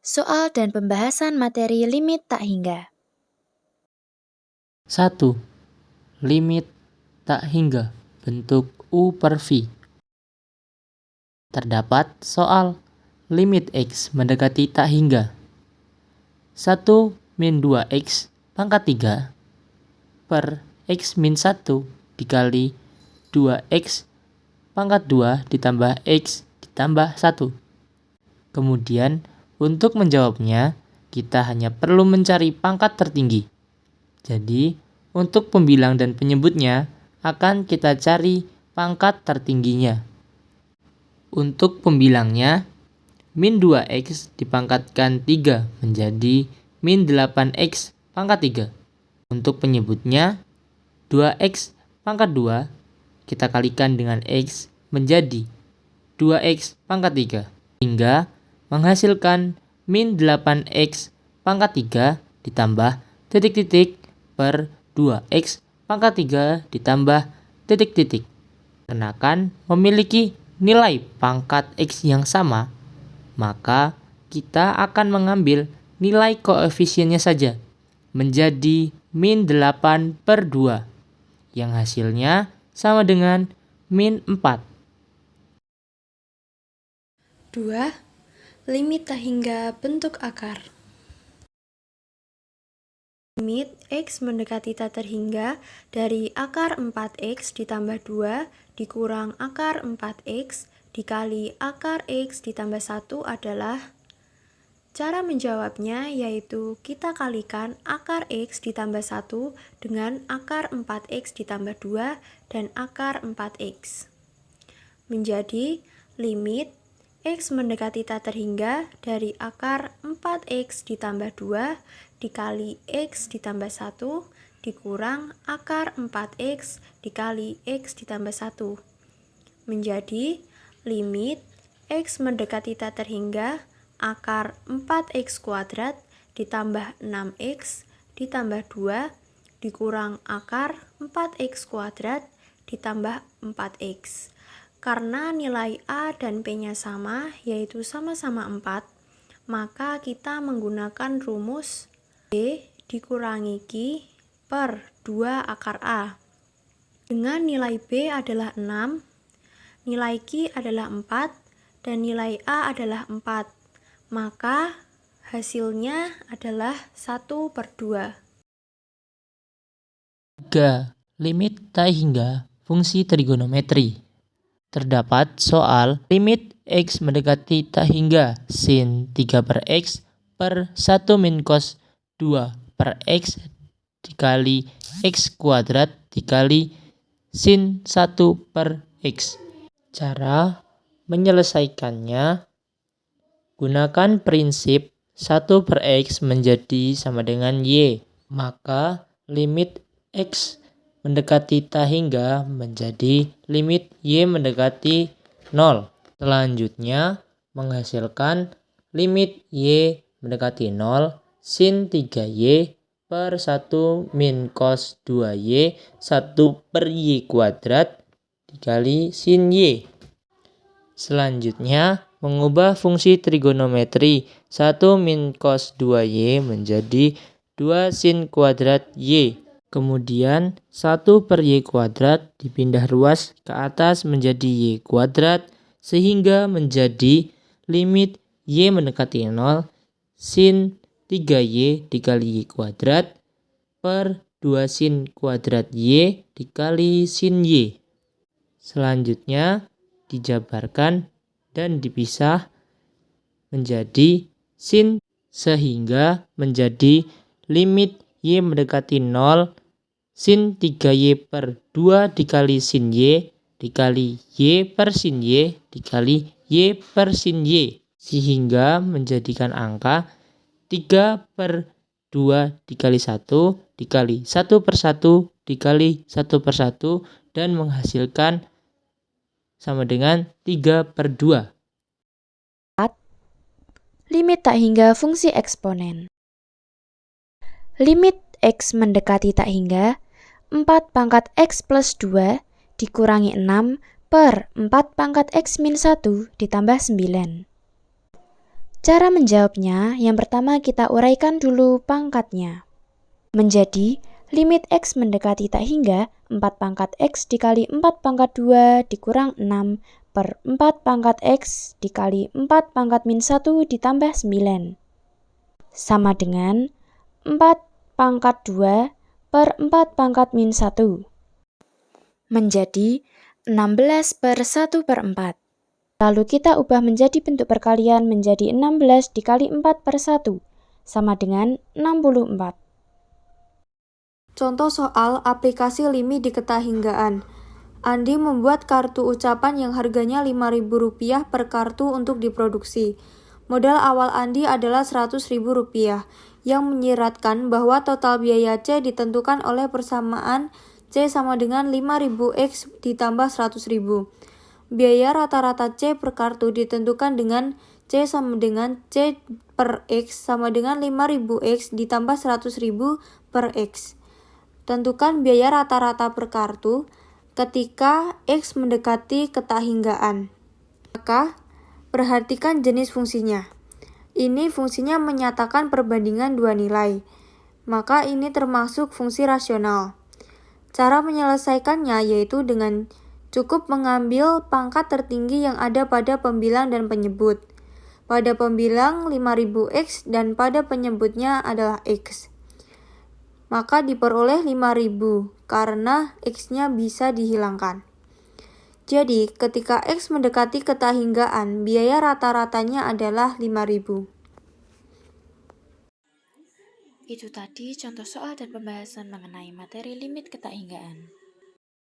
Soal dan pembahasan materi limit tak hingga. 1. Limit tak hingga bentuk U per V. Terdapat soal limit X mendekati tak hingga. 1 min 2X pangkat 3 per X min 1 dikali 2X pangkat 2 ditambah X ditambah 1. Kemudian untuk menjawabnya kita hanya perlu mencari pangkat tertinggi. Jadi untuk pembilang dan penyebutnya akan kita cari pangkat tertingginya. Untuk pembilangnya, min 2X dipangkatkan 3 menjadi min 8X pangkat 3. Untuk penyebutnya, 2X pangkat 2 kita kalikan dengan X menjadi 2X pangkat 3. Hingga menghasilkan min 8X pangkat 3 ditambah titik-titik per 2X pangkat 3 ditambah titik-titik. Karena kan memiliki nilai pangkat X yang sama, maka kita akan mengambil nilai koefisiennya saja menjadi min 8 per 2 yang hasilnya sama dengan min 4. 2. Limit tak hingga bentuk akar. Limit X mendekati tak terhingga dari akar 4X ditambah 2 dikurang akar 4X dikali akar X ditambah 1 adalah. Cara menjawabnya yaitu kita kalikan akar X ditambah 1 dengan akar 4X ditambah 2 dan akar 4X. Menjadi limit X mendekati tak terhingga dari akar 4X ditambah 2 dikali X ditambah 1 dikurang akar 4X dikali X ditambah 1. Menjadi limit X mendekati tak terhingga akar 4X kuadrat ditambah 6X ditambah 2 dikurang akar 4X kuadrat ditambah 4X. Karena nilai A dan P-nya sama, yaitu sama-sama 4, maka kita menggunakan rumus B dikurangi Q per 2 akar A. Dengan nilai B adalah 6, nilai Q adalah 4, dan nilai A adalah 4, maka hasilnya adalah 1 per 2. 3. Limit tak hingga fungsi trigonometri. Terdapat soal limit X mendekati tak hingga sin 3 per X per 1 min cos 2 per X dikali X kuadrat dikali sin 1 per X. Cara menyelesaikannya, gunakan prinsip 1 per X menjadi sama dengan Y. Maka limit X mendekati tak hingga menjadi limit Y mendekati 0. Selanjutnya menghasilkan limit Y mendekati 0 sin 3Y per 1 min cos 2Y 1 per Y kuadrat dikali sin Y. Selanjutnya mengubah fungsi trigonometri 1 min cos 2Y menjadi 2 sin kuadrat Y. Kemudian 1 per Y kuadrat dipindah ruas ke atas menjadi Y kuadrat sehingga menjadi limit Y mendekati 0 sin 3Y dikali Y kuadrat per 2 sin kuadrat Y dikali sin Y. Selanjutnya dijabarkan dan dipisah menjadi sin sehingga menjadi limit Y mendekati 0 sin 3Y per 2 dikali sin Y dikali Y per sin Y dikali Y per sin Y sehingga menjadikan angka 3 per 2 dikali 1 dikali 1 per 1 dikali 1 per 1 dan menghasilkan sama dengan 3 per 2. Limit tak hingga fungsi eksponen. Limit X mendekati tak hingga 4 pangkat X plus 2 dikurangi 6 per 4 pangkat X min 1 ditambah 9. Cara menjawabnya, yang pertama kita uraikan dulu pangkatnya. Menjadi limit X mendekati tak hingga 4 pangkat X dikali 4 pangkat 2 dikurang 6 per 4 pangkat X dikali 4 pangkat min 1 ditambah 9. Sama dengan 4 pangkat 2 per 4 pangkat min 1. Menjadi 16 per 1 per 4. Lalu kita ubah menjadi bentuk perkalian menjadi 16 dikali 4 per 1, sama dengan 64. Contoh soal aplikasi LIMI di ketahinggaan. Andi membuat kartu ucapan yang harganya Rp5.000 per kartu untuk diproduksi. Modal awal Andi adalah Rp100.000, yang menyiratkan bahwa total biaya C ditentukan oleh persamaan C sama dengan 5.000 X ditambah 100.000. Biaya rata-rata C per kartu ditentukan dengan C sama dengan C per X sama dengan 5.000 X ditambah 100.000 per X. Tentukan biaya rata-rata per kartu ketika X mendekati ketahinggaan. Maka, perhatikan jenis fungsinya. Ini fungsinya menyatakan perbandingan dua nilai. Maka ini termasuk fungsi rasional. Cara menyelesaikannya yaitu dengan cukup mengambil pangkat tertinggi yang ada pada pembilang dan penyebut. Pada pembilang 5.000X dan pada penyebutnya adalah X. Maka diperoleh 5.000 karena X-nya bisa dihilangkan. Jadi, ketika X mendekati ketahinggaan, biaya rata-ratanya adalah 5.000. Itu tadi contoh soal dan pembahasan mengenai materi limit ketahinggaan.